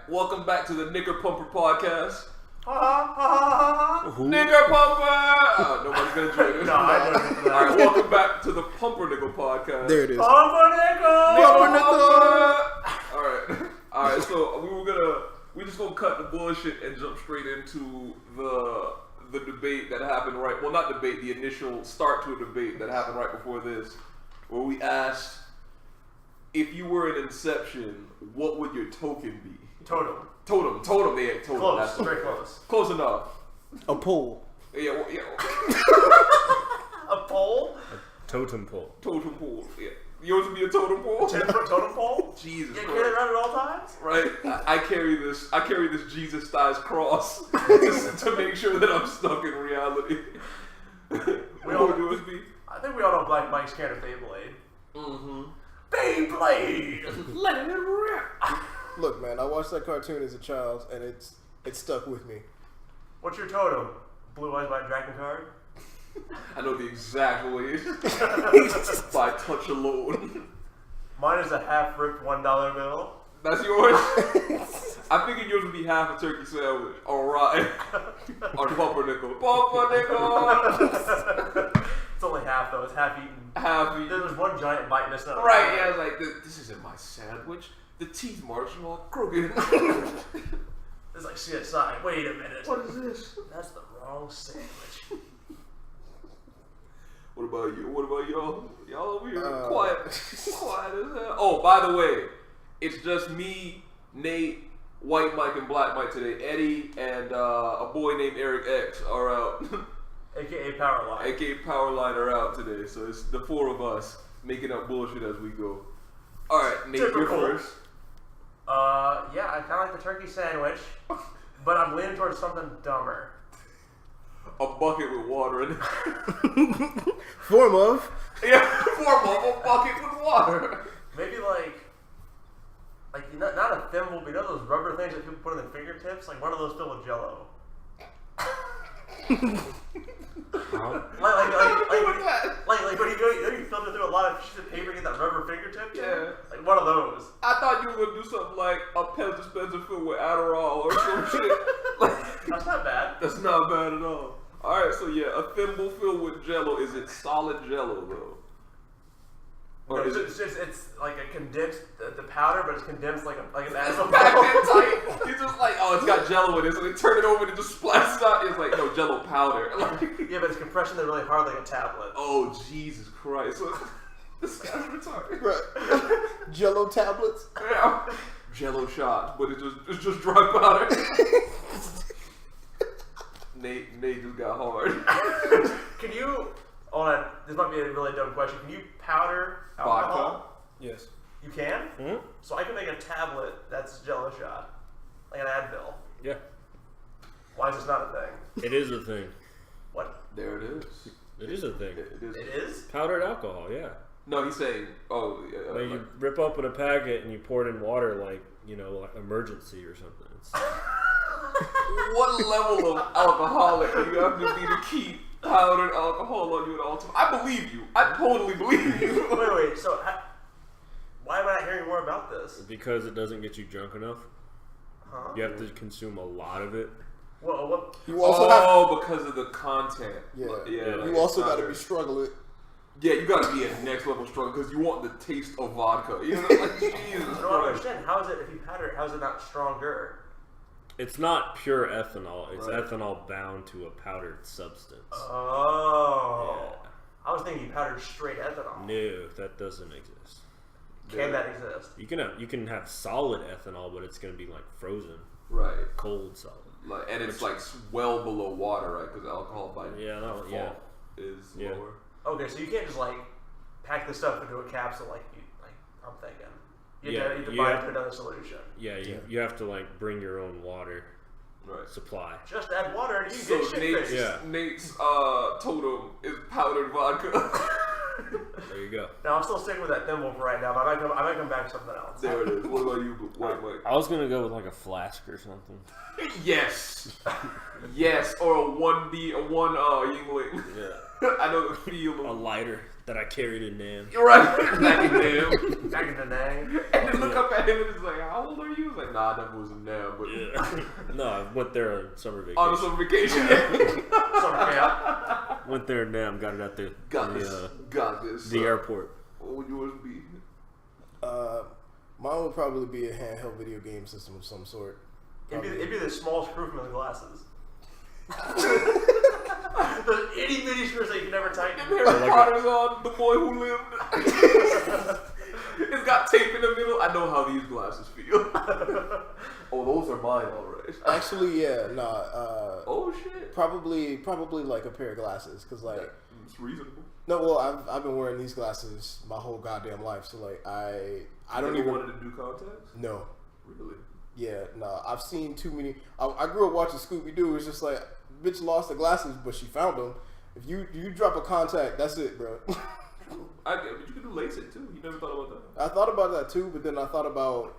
welcome back to the Nigger Pumper podcast. Who? Nigger Pumper! Nobody's gonna join us. No, I don't get that. Alright, welcome back to the Pumpernickel podcast. There it is. Alright, so we just gonna cut the bullshit and jump straight into the debate that happened not debate, the initial start to a debate that happened right before this, where we asked, if you were an Inception, what would your token be? Totem. Totem. Close, That's very close. Close enough. A pole. Yeah. A pole? Totem pole. Totem pole. Yeah. Yours would be a totem pole? 10-foot totem pole? Jesus You Christ. carry it around at all times? Right? I carry this Jesus-sized cross to make sure that I'm stuck in reality. What would yours be? I think we all know Black Mike's scared of Beyblade. Mm-hmm. Beyblade! Let it rip. Look, man, I watched that cartoon as a child, and it stuck with me. What's your totem? Blue Eyes White Dragon card? I know the exact way. By touch alone. Mine is a half-ripped $1 bill. That's yours? I figured yours would be half a turkey sandwich. Alright. On Pumpernickel. It's only half, though. It's half eaten. Half eaten. There's one giant bite missing out. Right, yeah, I was like, this isn't my sandwich. The teeth marks are all crooked. It's like CSI. Wait a minute. What is this? That's the wrong sandwich. What about you? What about y'all? Y'all over here quiet as hell. Oh, by the way, it's just me, Nate, White Mike, and Black Mike today. Eddie and a boy named Eric X are out. AKA Powerline. AKA Powerline are out today. So it's the four of us making up bullshit as we go. Alright, Nate, you're first. Yeah, I kind of like the turkey sandwich, but I'm leaning towards something dumber. A bucket with water in it. Form of. Yeah, a bucket with water. Maybe like not a thimble, but you know those rubber things that people put in their fingertips? Like one of those filled with Jello. Like when you filter through a lot of sheets of paper and get that rubber fingertip? Yeah. Like one of those. I thought you were gonna do something like a pen dispenser filled with Adderall or some shit. That's not bad. That's not bad at all. Alright, so yeah, a thimble filled with Jello. Is it solid Jello though? Or No, is it's like a condensed the powder, but it's condensed like an it's animal. packed in tight? You're just like, oh, it's got Jello in it, so they turn it over and it just splashes out. It's like, no, Jello powder. Yeah, but it's compressing it really hard like a tablet. Oh, Jesus Christ. So, this guy's retarded. Right. Jello tablets. Yeah. Jello shots, but it's just dry powder. Nate just got hard. Can you, hold on, this might be a really dumb question. Can you powder alcohol? Vodka? Yes. You can? Mm-hmm. So I can make a tablet that's Jello shot. Like an Advil. Yeah. Why is this not a thing? It is a thing. What? There it is. It is a thing. It is. It is? Powdered alcohol, yeah. No, he's saying, Like you rip open a packet and you pour it in water like emergency or something. It's... what level of alcoholic do you have to be to keep powdered alcohol on you at all times? I believe you. I totally believe you. Wait. So, why am I not hearing more about this? Because it doesn't get you drunk enough. Huh? You have to consume a lot of it. Well, what? You also because of the content. Yeah. Like You also it's got to not be struggling. Yeah, you got to be at next level strong because you want the taste of vodka. You know, like Jesus I don't Christ. understand. How is it, if you powder it, how is it not stronger? It's not pure ethanol. It's ethanol bound to a powdered substance. Oh. Yeah. I was thinking you powdered straight ethanol. No, that doesn't exist. Can that exist? You can have solid ethanol, but it's going to be like frozen, Right. cold solid. Like, and it's like well below water, right? Because alcohol by default is lower. Okay, so you can't just like pack this stuff into a capsule like I'm thinking. You have to buy it to another solution. Yeah, you have to like bring your own water supply. Just add water and you So get shit Nate's totem is powdered vodka. There you go. Now I'm still sticking with that thimble for right now, but I might come back to something else. There it is. What about you, White Mike? I was gonna go with like a flask or something. Yes, yes, or a one Yingling. Yeah, I know the feel. a lighter. that I carried in Nam. You're right. Back in Nam. Back in the name. And then look up at him and it's like, how old are you? He's like, nah, I never was in Nam. But Yeah. No, I went there on summer vacation. on some vacation. Summer camp. Went there in Nam, got it at the Got this. the airport. What would yours be? Mine would probably be a handheld video game system of some sort. It'd be the small screw from the glasses. The itty bitty screws that you can never tighten. Harry Potter's on The Boy Who Lived. It's got tape in the middle. I know how these glasses feel. Oh, those are mine, alright. Actually, yeah, Oh shit. probably like a pair of glasses, cause like It's reasonable. no, well, I've been wearing these glasses my whole goddamn life, so like I don't You even wanted to do contacts? no. Really? Yeah, no, I've seen too many. I grew up watching Scooby Doo. It's just like, bitch lost the glasses, but she found them. If you drop a contact, that's it, bro. But you could do LASIK too. You never thought about that? I thought about that too, but then I thought about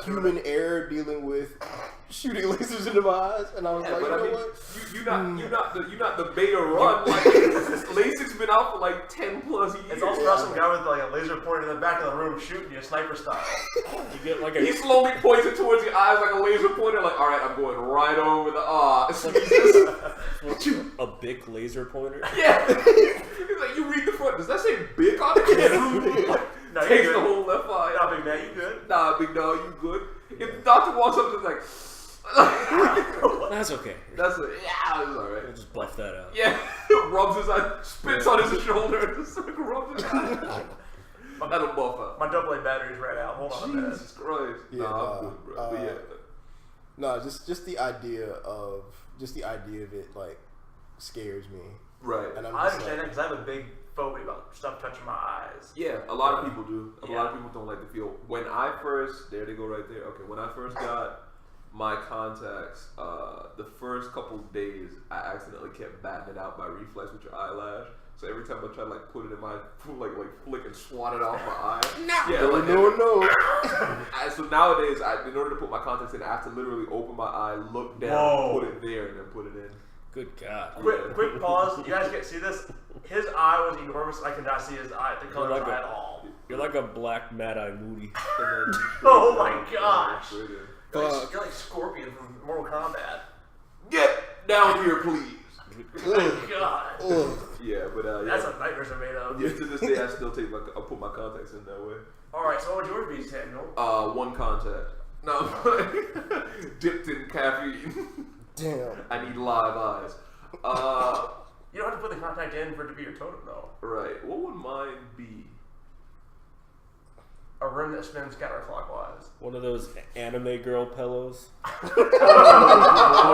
human error dealing with shooting lasers into my eyes, and I was like, you know what? You're not the beta run. Like LASIK's been out for like 10 plus years. It's also got some guy with like a laser pointer in the back of the room shooting you sniper style. You get like He slowly points it towards your eyes like a laser pointer. Like, all right, I'm going right over the a big laser pointer. Yeah. He's like, you read the front. Does that say big on it? No, you're Takes good. the whole left eye. Nah, big man, you good? Nah, big dog, you good? If the doctor walks up to like, That's okay. that's it. Yeah, it's all We'll right. just buff that out. Yeah, rubs his eye, spits on his shoulder, and just like rubs his eye. That'll buff out. My AA battery's right out. Hold on a minute. Jesus Christ. Yeah, nah, I'm good, bro. But yeah. No, just the idea of it like scares me. Right. And I'm I just understand that like, because I have a big phobia about stuff touching my eyes. Yeah, a lot of people do. A Yeah. lot of people don't like to feel. When I first, there they go right there. Okay, when I first got my contacts, the first couple days, I accidentally kept batting it out by reflex with your eyelash. So every time I try to like put it in my like flick and swat it off my eye. No. Yeah, like, no. So nowadays, in order to put my contacts in, I have to literally open my eye, look down, Whoa. put it there, and then put it in. Good God. Quick pause. You guys can't see this. His eye was enormous. I could not see his eye, the color of his eye at all. You're like a black Mad-Eye Moody. Oh my gosh. Straight in. You're like Scorpion from Mortal Kombat. Get down here, please. Oh God. Ugh. Yeah, but yeah. That's what nightmares are made of. Yeah, to this day, I still I put my contacts in that way. Alright, so what would yours be, Samuel? One contact. No, dipped in caffeine. Damn. I need live eyes. You don't have to put the contact in for it to be your totem, though. Right. What would mine be? A rim that spins counterclockwise. One of those anime girl pillows.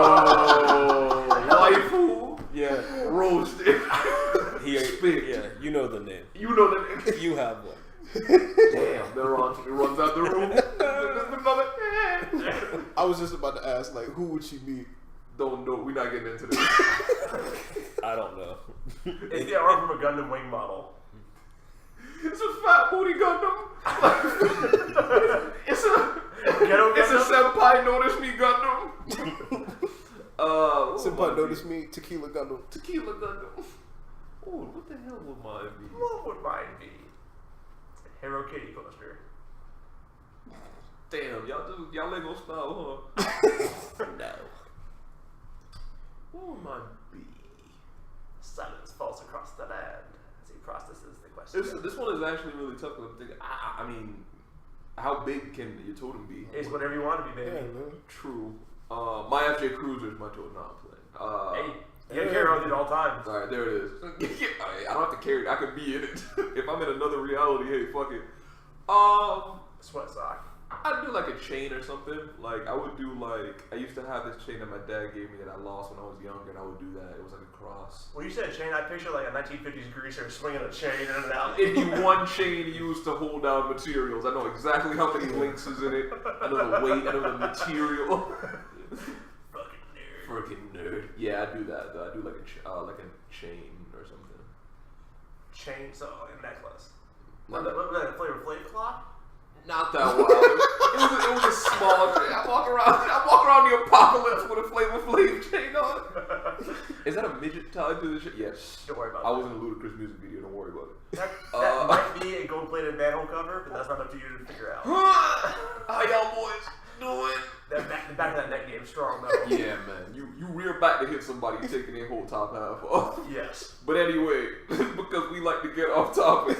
Oh, waifu. Yeah. Roasted. Spit. Yeah, you know the name. You know the name. You have one. Damn, they're on. It runs out the room. I was just about to ask, like, who would she be? Don't know. We're not getting into this. I don't know. It's the arm from a Gundam wing model. It's a fat booty Gundam. It's a Ghetto It's a Gundam? senpai notice me Gundam. Senpai notice me, Tequila Gundam. Tequila Gundam. Oh, what the hell would mine be? What would mine be? Hero Kitty poster. Damn, y'all Lego style, huh? No. What would mine be? Silence falls across the land as he processes the question. This one is actually really tough. 'Cause I'm thinking, I mean, how big can your totem be? It's whatever you want to be, Yeah, baby. man. True. My FJ Cruiser is my totem. No, I'm playing. Hey, you carry on at all times. All right, there it is. I don't have to carry it. I could be in it. If I'm in another reality, hey, fuck it. Sweat sock. I'd do like a chain or something. Like I would do like I used to have this chain that my dad gave me that I lost when I was younger, and I would do that. It was like a cross. When you said chain, I picture like a 1950s greaser swinging a chain in and out. It'd be one chain used to hold down materials. I know exactly how many links is in it. I know the weight. I know the material. Fucking nerd. Freaking nerd. Yeah, I do that. Though. I do like a chain or something. Chain, so like a necklace. Like What was that, Flavor Flav clock? Not that wild. It was a small chain. I walk around the apocalypse with a Flavor Flav chain on. Is that a midget tied to the shit? Yes. Don't worry about I that. was in a Ludacris music video. Don't worry about it. me a gold-plated manhole cover, but that's not up to you to figure out. How y'all boys doing? The back of that neck game strong though. Yeah, man. You rear back to hit somebody taking their whole top half off. Yes. But anyway, because we like to get off topic,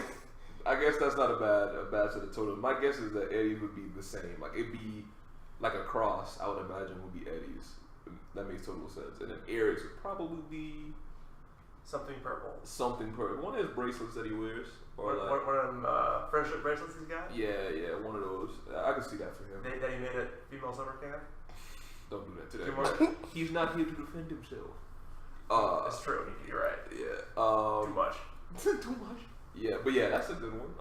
I guess that's not a bad set of totem. My guess is that Eddie's would be the same. Like it'd be like a cross. I would imagine would be Eddie's. That makes total sense. And then Eric's would probably be something purple. Something purple. One of his bracelets that he wears, or one of them friendship bracelets he's got. Yeah, one of those. I can see that for him. That he made at female summer camp. Don't do that to that. He's not here to defend himself. That's true. You're right. Yeah. Too much. Too much. Yeah, but yeah, that's a good one.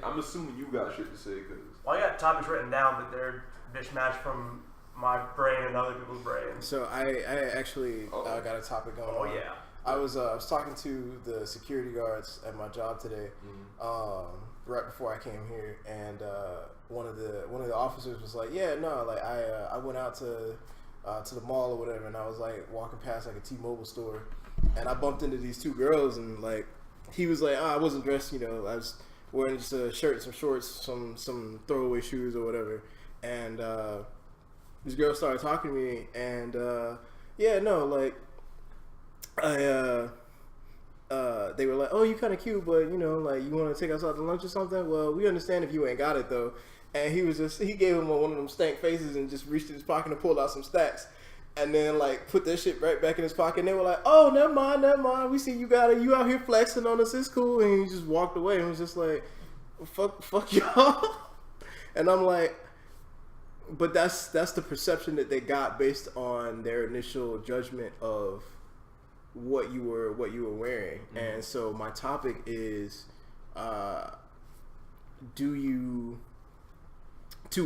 I'm assuming you got shit to say because. Well, I got topics written down, but they're mishmashed from my brain and other people's brains. So I actually got a topic going on. Oh yeah. I was talking to the security guards at my job today, right before I came here, and one of the officers was like, "Yeah, no, like I went out to the mall or whatever, and I was like walking past like a T-Mobile store, and I bumped into these two girls, and like he was like, I wasn't dressed, I was wearing just a shirt, some shorts, some throwaway shoes or whatever, and this girl started talking to me, and yeah, no, like." They were like, "Oh, you kind of cute, but like you want to take us out to lunch or something? Well, we understand if you ain't got it though." And he gave him one of them stank faces and just reached in his pocket and pulled out some stacks, and then like put that shit right back in his pocket. And they were like, "Oh, never mind. We see you got it. You out here flexing on us. It's cool." And he just walked away and was just like, "Fuck y'all." And I'm like, but that's the perception that they got based on their initial judgment of what you were wearing. Mm-hmm. And so my topic is to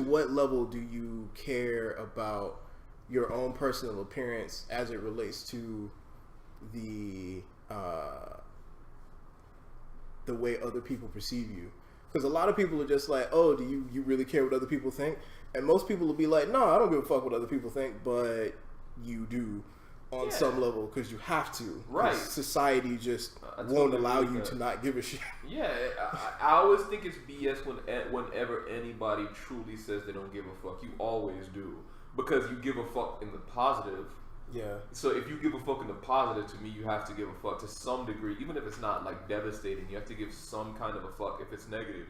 what level do you care about your own personal appearance as it relates to the way other people perceive you? Because a lot of people are just like, "Oh, do you really care what other people think?" And most people will be like, "No, I don't give a fuck what other people think," but you do. On some level, because you have to. Right. Society just won't allow you to not give a shit. Yeah, I always think it's BS whenever anybody truly says they don't give a fuck. You always do. Because you give a fuck in the positive. Yeah. So if you give a fuck in the positive, to me, you have to give a fuck to some degree. Even if it's not, like, devastating, you have to give some kind of a fuck if it's negative,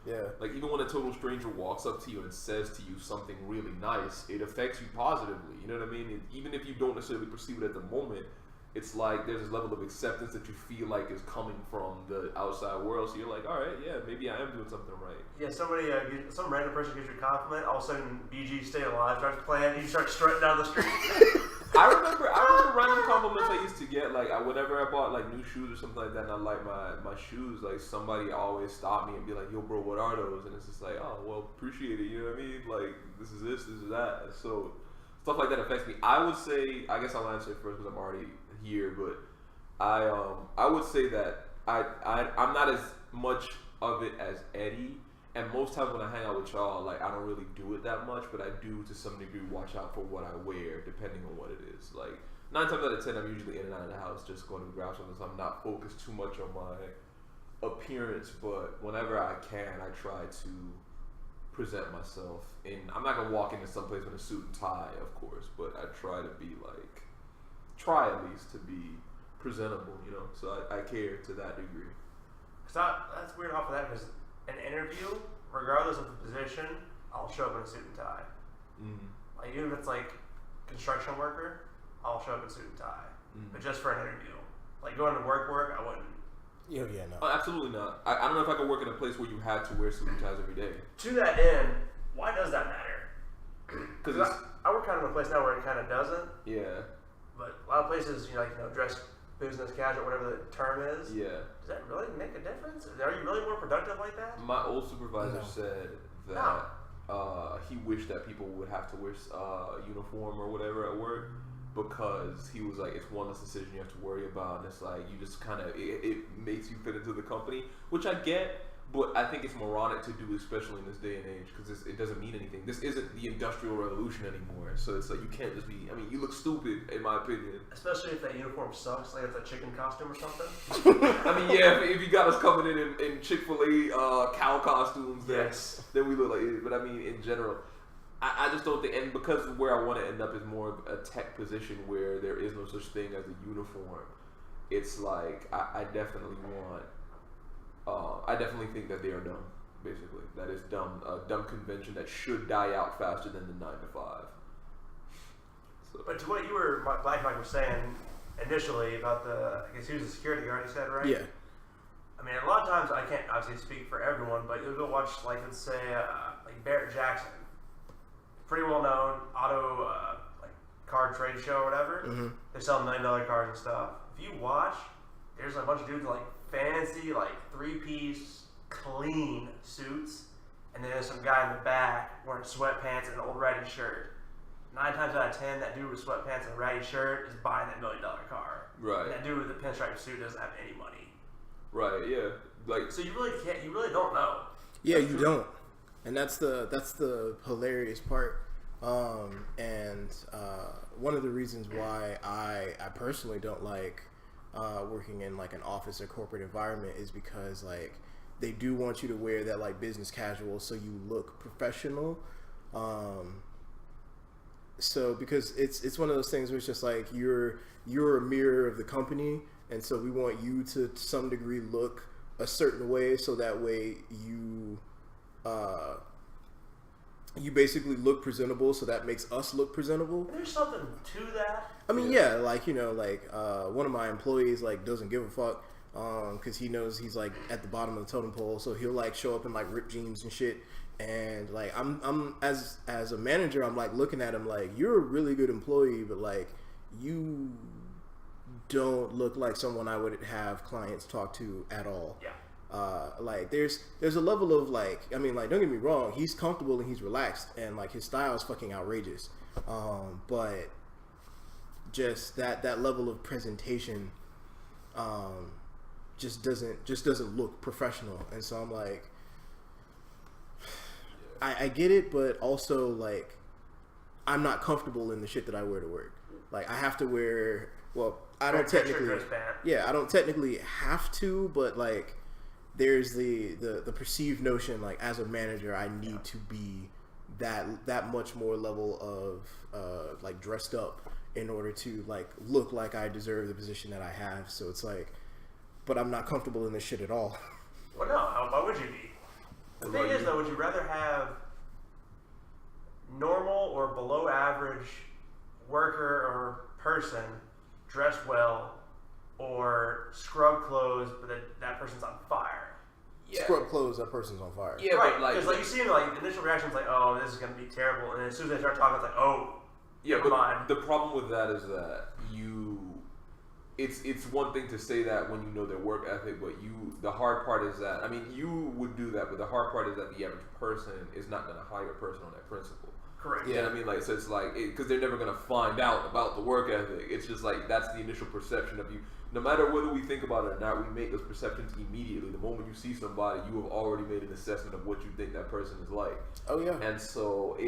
Yeah. Like, even when a total stranger walks up to you and says to you something really nice, it affects you positively, you know what I mean? And even if you don't necessarily perceive it at the moment, it's like there's this level of acceptance that you feel like is coming from the outside world. So you're like, all right, yeah, maybe I am doing something right. Yeah, some random person gives you a compliment, all of a sudden BG Stay Alive starts playing, and you start strutting down the street. I remember random compliments I used to get, like whenever I bought like new shoes or something like that, and I like my shoes, like somebody always stopped me and be like, "Yo, bro, what are those?" And it's just like, "Oh, well, appreciate it." You know what I mean? Like this is that. So stuff like that affects me. I would say, I guess I'll answer it first because I'm already here, but I would say that I'm not as much of it as Eddie. And most times when I hang out with y'all, like I don't really do it that much, but I do to some degree watch out for what I wear, depending on what it is. Like 9 times out of 10, I'm usually in and out of the house just going to grab something, so I'm not focused too much on my appearance. But whenever I can, I try to present myself. And I'm not gonna walk into some place with a suit and tie, of course, but I try to be try at least to be presentable, So I care to that degree. That's weird off of that because an interview, regardless of the position, I'll show up in a suit and tie. Mm-hmm. Like even if it's like construction worker, I'll show up in a suit and tie. Mm-hmm. But just for an interview, like going to work, I wouldn't. Yeah, no. Oh, absolutely not. I don't know if I could work in a place where you had to wear suit and ties every day. To that end, why does that matter? Because I work kind of in a place now where it kind of doesn't. Yeah. But a lot of places, dress business casual, whatever the term is. Yeah. Does that really make a difference? Are you really more productive like that? My old supervisor said that he wished that people would have to wear uniform or whatever at work because he was like, it's one less decision you have to worry about, and it's like you just kind of it makes you fit into the company, which I get. But I think it's moronic to do, especially in this day and age, because it doesn't mean anything. This isn't the Industrial Revolution anymore, so it's like you can't just be. I mean, you look stupid, in my opinion. Especially if that uniform sucks, like it's a chicken costume or something. I mean, yeah, if you got us coming in Chick-fil-A cow costumes, then we look like it. But I mean, in general, I just don't think, and because where I want to end up is more of a tech position where there is no such thing as a uniform. It's like I definitely want. I definitely think that they are dumb. Basically, that is dumb. A dumb convention that should die out faster than the 9 to 5. So. But to what you were, Black Mike was saying initially about I guess he was a security guard. He said, right? Yeah. I mean, a lot of times I can't obviously speak for everyone, but you'll go watch, like, let's say, like Barrett Jackson, pretty well known auto like card trade show or whatever. Mm-hmm. They sell $1 million cards and stuff. If you watch, there's a bunch of dudes in, like, fancy, like, 3-piece, clean suits, and then there's some guy in the back wearing sweatpants and an old ratty shirt. 9 times out of 10, that dude with sweatpants and a ratty shirt is buying that $1 million car. Right. And that dude with the pinstripe suit doesn't have any money. Right. Yeah. Like. So you really can't. You really don't know. Yeah, you don't, and that's the hilarious part. And one of the reasons why I personally don't like working in like an office or corporate environment is because like they do want you to wear that like business casual so you look professional. So because it's one of those things where it's just like you're a mirror of the company, and so we want you to some degree look a certain way so that way you basically look presentable, so that makes us look presentable. There's something to that. I mean, yeah, like, you know, like one of my employees like doesn't give a fuck because he knows he's like at the bottom of the totem pole, so he'll like show up in like ripped jeans and shit. And like I'm as a manager, I'm like looking at him like, you're a really good employee, but like you don't look like someone I would have clients talk to at all. Yeah. Like there's a level of like, I mean, like, don't get me wrong, he's comfortable and he's relaxed and like his style is fucking outrageous. But just that level of presentation just doesn't look professional. And so I'm like, I get it, but also like I'm not comfortable in the shit that I wear to work. Like I have to wear, well, I don't technically have to, but like there's the perceived notion like as a manager I need to be that much more level of like dressed up in order to like look like I deserve the position that I have. So it's like, but I'm not comfortable in this shit at all. Well, no, why would you be? The thing is, though, would you rather have normal or below average worker or person dressed well, or scrub clothes but that person's on fire? Yeah. Scrub clothes, that person's on fire. Yeah, right. Because like you see, like the initial reaction's like, "Oh, this is gonna be terrible," and then as soon as they start talking, it's like, "Oh, yeah." Never mind. The problem with that is that it's one thing to say that when you know their work ethic, but the hard part is that, I mean, you would do that, but the hard part is that the average person is not going to hire a person on that principle. Correct. Yeah, I mean, like, so it's like, because they're never going to find out about the work ethic. It's just like, that's the initial perception of you. No matter whether we think about it or not, we make those perceptions immediately. The moment you see somebody, you have already made an assessment of what you think that person is like. Oh yeah. And so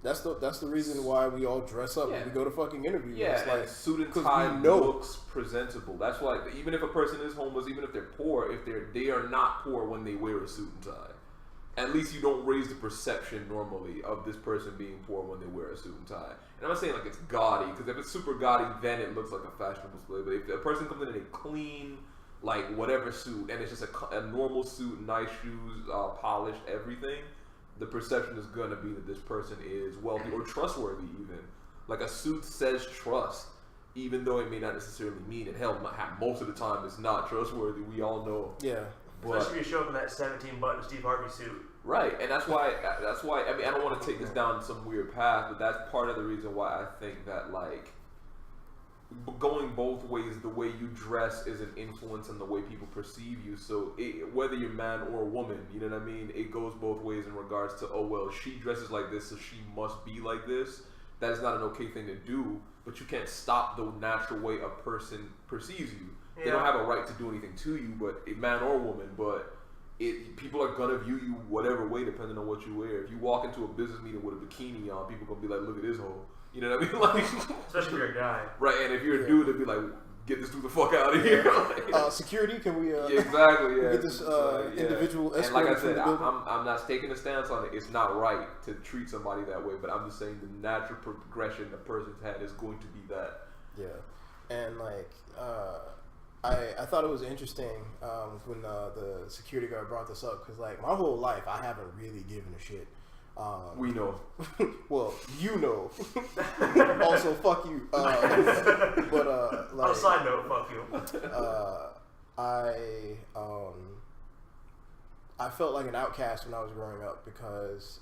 that's the reason why we all dress up when we go to fucking interviews. Yeah, it's like suit and tie looks presentable. That's why even if a person is homeless, even if they're poor, they are not poor when they wear a suit and tie. At least you don't raise the perception normally of this person being poor when they wear a suit and tie. And I'm not saying like it's gaudy, because if it's super gaudy, then it looks like a fashionable display. But if a person comes in a clean, like whatever suit, and it's just a normal suit, nice shoes, polished, everything, the perception is going to be that this person is wealthy or trustworthy even. Like a suit says trust, even though it may not necessarily mean it. Hell, most of the time it's not trustworthy. We all know. Yeah. Especially if you show up in that 17-button Steve Harvey suit. Right, and that's why, I mean, I don't want to take this down some weird path, but that's part of the reason why I think that, like, going both ways, the way you dress is an influence on the way people perceive you. So whether you're man or woman, you know what I mean? It goes both ways in regards to, oh, well, she dresses like this, so she must be like this. That is not an okay thing to do, but you can't stop the natural way a person perceives you. Yeah. They don't have a right to do anything to you, but a man or woman, but people are gonna view you whatever way depending on what you wear. If you walk into a business meeting with a bikini on, people gonna be like, "Look at this hoe." You know what I mean? Like, especially if you're a guy, right? And if you're a dude, they'd be like, "Get this dude the fuck out of here." Security, can we? Exactly. Yeah. Get this individual. And like I said, I'm not taking a stance on it. It's not right to treat somebody that way, but I'm just saying the natural progression a person's had is going to be that. Yeah, and like I thought it was interesting when the security guard brought this up because like my whole life I haven't really given a shit. We know. Well, you know. Also, fuck you. But like, on a side note, fuck you. I felt like an outcast when I was growing up because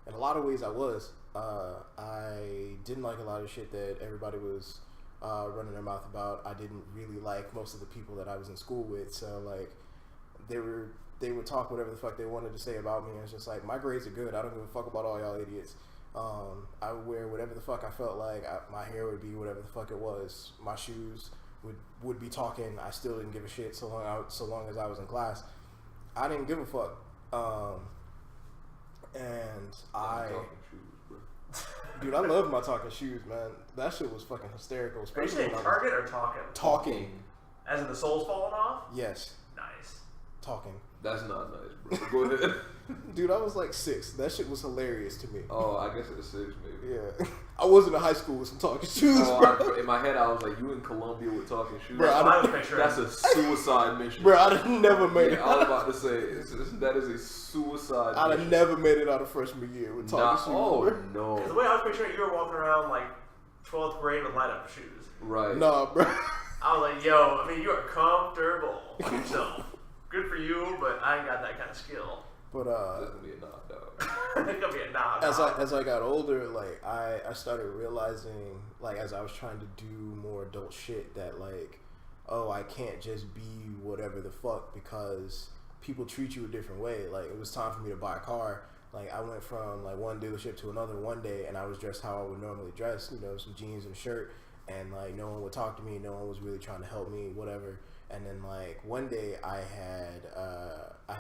in a lot of ways I was. I didn't like a lot of shit that everybody was running their mouth about. I didn't really like most of the people that I was in school with. So like they would talk whatever the fuck they wanted to say about me. And it's just like, my grades are good. I don't give a fuck about all y'all idiots. I would wear whatever the fuck I felt like. My hair would be whatever the fuck it was. My shoes would be talking. I still didn't give a shit so long as I was in class. I didn't give a fuck. Dude, I love my talking shoes, man. That shit was fucking hysterical. Are you saying target or talking? Talking. As in the sole's falling off? Yes. Nice. Talking. That's not nice, bro. Go ahead. Dude, I was like 6. That shit was hilarious to me. Oh, I guess it was 6, maybe. Yeah. I wasn't in high school with some talking shoes, bro. In my head, I was like, you in Columbia with talking shoes? Bro, that's a suicide mission. Bro, I'd have never made it. I was about to say, that is a suicide I'd mission. have never made it out of freshman year with talking shoes. Oh, bro. no. Because the way I was picturing it, you were walking around like 12th grade with light up shoes. Right. Nah, bro. I was like, yo, I mean, you are comfortable with yourself. Good for you, but I ain't got that kind of skill. But that's gonna be a knock, dog. It's gonna be a knock. As I got older, like I started realizing, like as I was trying to do more adult shit, that like, oh, I can't just be whatever the fuck because people treat you a different way. Like it was time for me to buy a car. Like I went from like one dealership to another one day, and I was dressed how I would normally dress, you know, some jeans and a shirt, and like no one would talk to me, no one was really trying to help me, whatever. And then like one day I had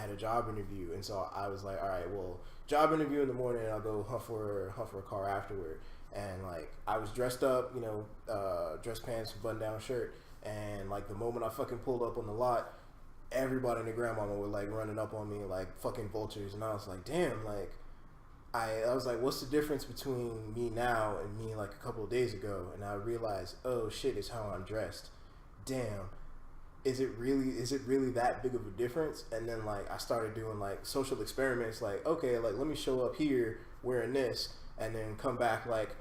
a job interview, and so I was like, all right, well, job interview in the morning, and I'll go hunt for a car afterward. And like I was dressed up, you know, dress pants, button down shirt, and like the moment I fucking pulled up on the lot, everybody and their grandmama were like running up on me like fucking vultures, and I was like, damn, like I was like, what's the difference between me now and me like a couple of days ago? And I realized, oh shit, it's how I'm dressed. Damn. Is it really that big of a difference? And then like I started doing like social experiments, like, okay, like let me show up here wearing this and then come back like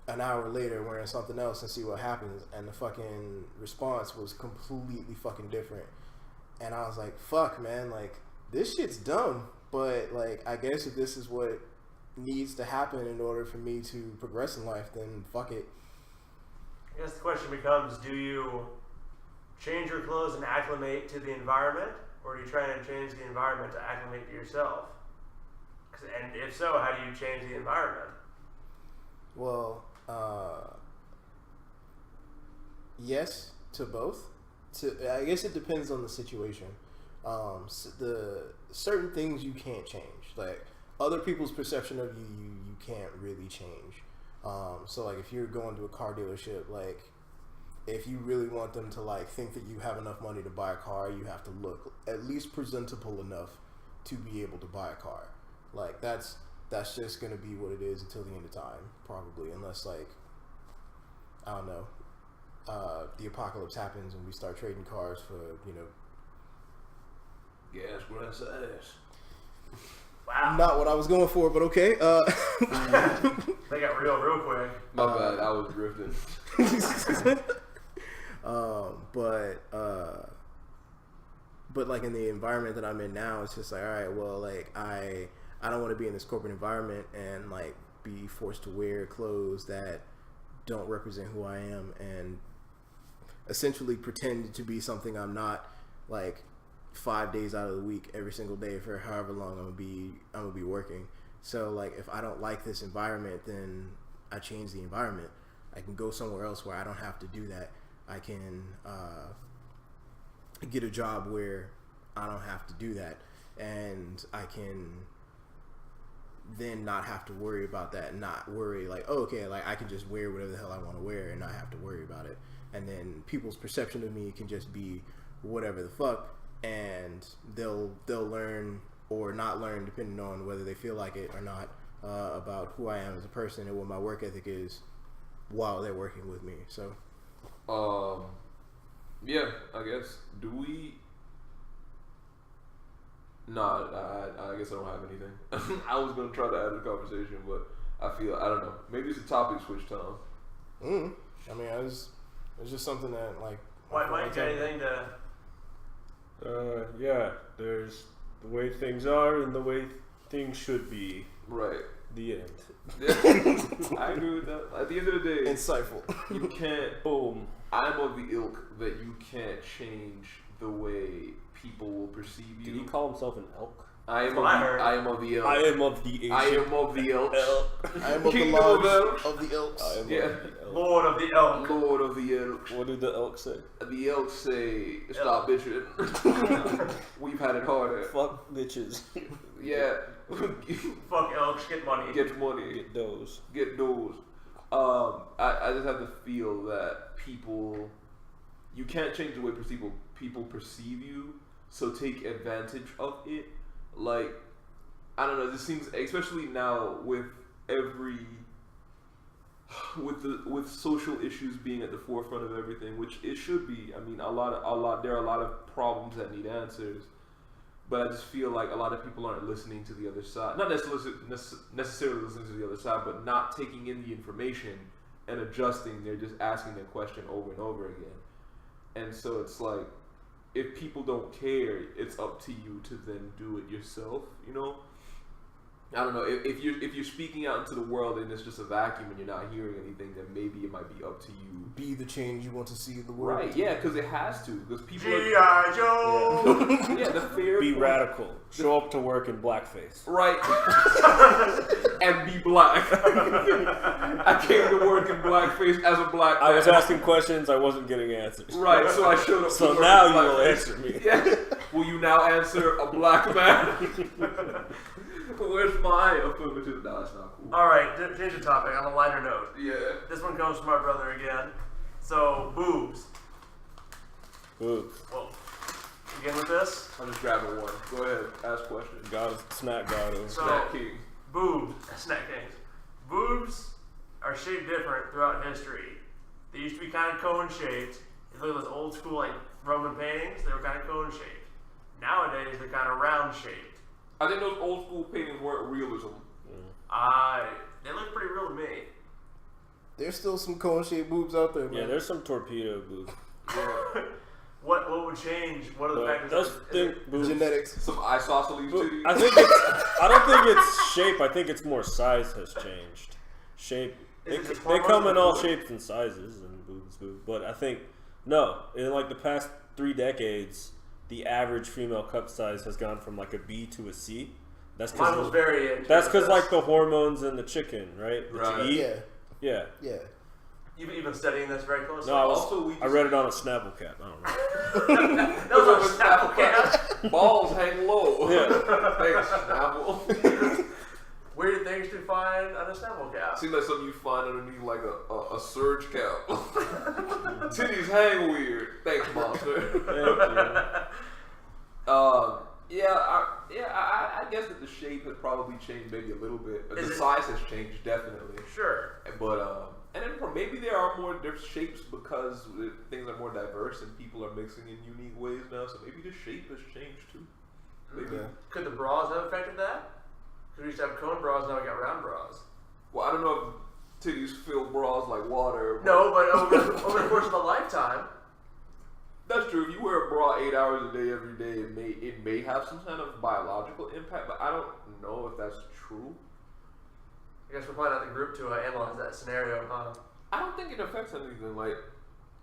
an hour later wearing something else and see what happens. And the fucking response was completely fucking different. And I was like, fuck, man, like this shit's dumb, but like I guess if this is what needs to happen in order for me to progress in life, then fuck it. I guess the question becomes, do you change your clothes and acclimate to the environment, or do you try and change the environment to acclimate to yourself? And if so, how do you change the environment? Well, yes to both. I guess it depends on the situation. The certain things you can't change, like other people's perception of you can't really change. So like if you're going to a car dealership, like if you really want them to like think that you have enough money to buy a car, you have to look at least presentable enough to be able to buy a car. Like that's just gonna be what it is until the end of time, probably, unless like I don't know, the apocalypse happens and we start trading cars for, you know, gas, grass, ass. Wow. Not what I was going for, but okay. They got real quick. My bad, I was drifting. But like in the environment that I'm in now, it's just like, all right, well, like I don't want to be in this corporate environment and like be forced to wear clothes that don't represent who I am and essentially pretend to be something I'm not, like 5 days out of the week, every single day for however long I'm gonna be working. So like if I don't like this environment, then I change the environment. I can go somewhere else where I don't have to do that. I can get a job where I don't have to do that, and I can then not have to worry about that. Not worry like, oh, okay, like I can just wear whatever the hell I want to wear and not have to worry about it. And then people's perception of me can just be whatever the fuck, and they'll learn or not learn depending on whether they feel like it or not about who I am as a person and what my work ethic is while they're working with me. So, yeah, I guess. Do we? Nah, I guess I don't have anything. I was gonna try to add a conversation, but I don't know. Maybe it's a topic switch time. I mean, it's just something that like. Mike, got anything to? Yeah, there's the way things are and the way things should be. Right. The end. I agree with that. At the end of the day, insightful. You can't. Boom. I'm of the ilk that you can't change the way people will perceive you. Did he call himself an elk? I am of the elk. I am of the Asian. I am of the elk. I am of the lodge of the elks. I am Yeah. of the elk. Lord of the elk. Lord of the elk. What did the elk say? The elk say, stop bitching. We've had it harder. Fuck bitches. Yeah. Fuck elks, get money. Get money. Get those. Get those. I just have to feel that you can't change the way people perceive you, so take advantage of it. Like, I don't know, this seems, especially now with with social issues being at the forefront of everything, which it should be. I mean, there are a lot of problems that need answers, but I just feel like a lot of people aren't listening to the other side. Not necessarily listening to the other side, but not taking in the information and adjusting. They're just asking their question over and over again. And so it's like, if people don't care, it's up to you to then do it yourself, you know? I don't know, if you're speaking out into the world and it's just a vacuum and you're not hearing anything, then maybe it might be up to you. Be the change you want to see in the world. Right, yeah, because it has to. Because people G.I. Joe! Yeah, the fear. Be radical. Show up to work in blackface. Right. And be black. I came to work in blackface as a black man. I was asking questions, I wasn't getting answers. Right, so I showed up. So to now work you in will blackface. answer me. Yeah. Will you now answer a black man? Where's my affirmative? No, that's not cool. Alright, change the topic on a lighter note. Yeah. This one comes from my brother again. So, boobs. Boobs. Well, begin with this. I'm just grabbing one. Go ahead, ask questions. Snack God. So, Snack King. boobs, snack kings. Boobs are shaped different throughout history. They used to be kind of cone shaped. If you look at those old school like Roman paintings, they were kind of cone shaped. Nowadays, they're kind of round shaped. I think those old school paintings weren't realism. They look pretty real to me. There's still some cone-shaped boobs out there, man. Yeah, there's some torpedo boobs. Yeah. What would change? What are the factors? boobs. Genetics. Some isosceles titties. I don't think it's shape. I think it's more size has changed. Shape. They come in all shapes and sizes and boobs. But I think in like the past 3 decades, the average female cup size has gone from like a B to a C. That's because like the hormones in the chicken, right? That you eat. Yeah. You've been studying this very closely. No, I read it on a Snapple cap. I don't know. That was on a Snapple cap. Balls hang low. Yeah. Thanks, Snapple. Weird things to find on a Snapple cap. Seems like something you find underneath like a surge cap. Titties hang weird. Thanks, monster. I guess that the shape has probably changed maybe a little bit. The size has changed definitely. Sure. But and then maybe there are more different shapes because things are more diverse and people are mixing in unique ways now. So maybe the shape has changed too. Maybe. Yeah. Could the bras have affected that? Because we used to have cone bras, now we got round bras. Well, I don't know if titties fill bras like water. No, but over the course of a lifetime. That's true. If you wear a bra 8 hours a day every day, it may have some kind of biological impact, but I don't know if that's true. I guess we're planning out the group to analyze that scenario, huh? I don't think it affects anything. Like,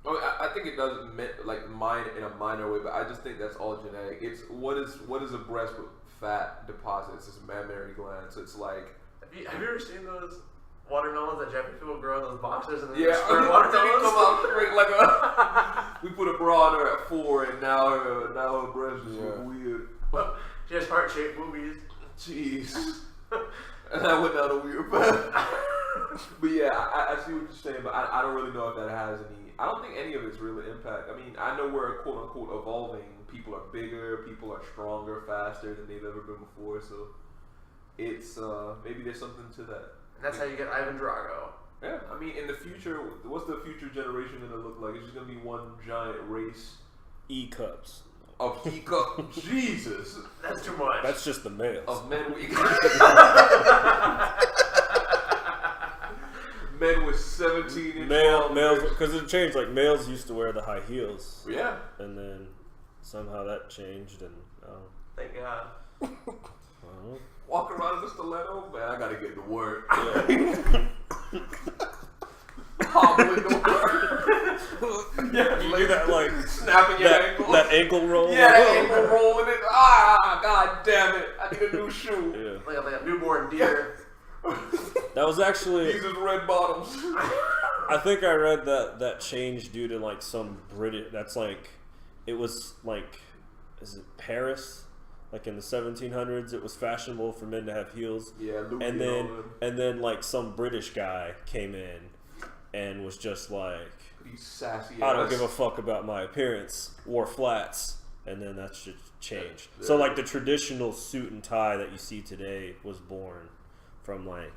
I think it does in a minor way, but I just think that's all genetic. It's what is a breast with fat deposits? It's a mammary gland, so it's like. Have you ever seen those watermelons that Japanese people grow in those boxes and then yeah, square watermelons? Come out straight like a We put a bra on her at 4, and now her breasts just look weird. She has heart-shaped boobies. Jeez. And I went down a weird path. But yeah, I see what you're saying, but I don't really know if that has any. I don't think any of it's really impact. I mean, I know we're quote unquote evolving. People are bigger, people are stronger, faster than they've ever been before. So it's maybe there's something to that. And that's how you get Ivan Drago. Yeah, I mean, in the future, what's the future generation gonna look like? It's just gonna be one giant race E-cups. of e-cup. Jesus, That's too much. That's just the males. of men with men with 17-inch Males, because it changed. Like males used to wear the high heels, Yeah. and then somehow that changed, and Thank God. well, Walk around in a stiletto, man. I gotta get to work. Hobbling to work. yeah, you do that like Snapping your ankle. that ankle roll. Yeah, that ankle rolling it. Ah, god damn it! I need a new shoe. Yeah. Like a newborn deer. That was actually. These are red bottoms. I think I read that change due to like some British. That's like, it was like, is it Paris? Like in the 1700s, it was fashionable for men to have heels. Yeah, Louis and then like some British guy came in and was just like, these sassy. I don't give a fuck about my appearance. Wore flats, and then that should change. Yeah. So like the traditional suit and tie that you see today was born from like